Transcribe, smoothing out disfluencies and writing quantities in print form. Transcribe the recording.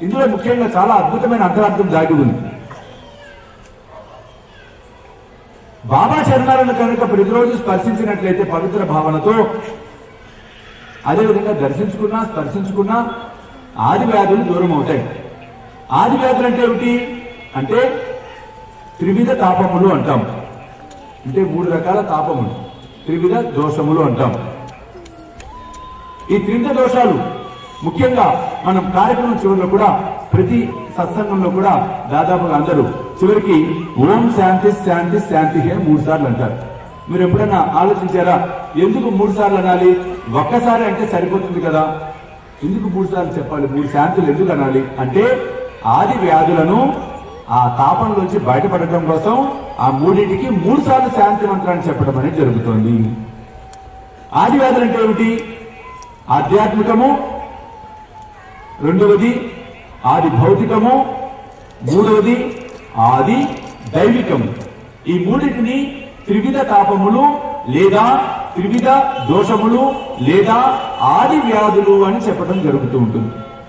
ఇందులో ముఖ్యంగా చాలా అద్భుతమైన అంతరార్థం దాగి ఉంది. బాబా చరణాలను కనుక ప్రతిరోజు స్పర్శించినట్లయితే పవిత్ర భావనతో, అదేవిధంగా దర్శించుకున్నా స్పర్శించుకున్నా ఆది వ్యాధులు దూరం అవుతాయి. ఆది వ్యాధులు అంటే ఏమిటి అంటే త్రివిధ తాపములు అంటాం. అంటే 3 రకాల తాపములు, త్రివిధ దోషములు అంటాం. ఈ త్రివిధ దోషాలు ముఖ్యంగా మనం కార్యక్రమం చివరిలో కూడా, ప్రతి సత్సంగంలో కూడా దాదాపుగా అందరూ చివరికి ఓం శాంతి శాంతి శాంతి అని 3 సార్లు అంటారు. మీరు ఎప్పుడైనా ఆలోచించారా ఎందుకు 3 సార్లు అనాలి? ఒక్కసారి అంటే సరిపోతుంది కదా, ఎందుకు 3 సార్లు చెప్పాలి? 3 శాంతులు ఎందుకు అనాలి అంటే ఆది వ్యాధులను ఆ తాపంలోంచి బయటపడటం కోసం ఆ 3టికి 3 సార్లు శాంతి మంత్రాన్ని చెప్పడం అనేది జరుగుతోంది. ఆది వ్యాధులు అంటే ఏమిటి? ఆధ్యాత్మికము, రెండవది ఆది భౌతికము, మూడవది ఆది దైవికము. ఈ 3టిని త్రివిధ తాపములు లేదా త్రివిధ దోషములు లేదా ఆది వ్యాధులు అని చెప్పడం జరుగుతూ ఉంటుంది.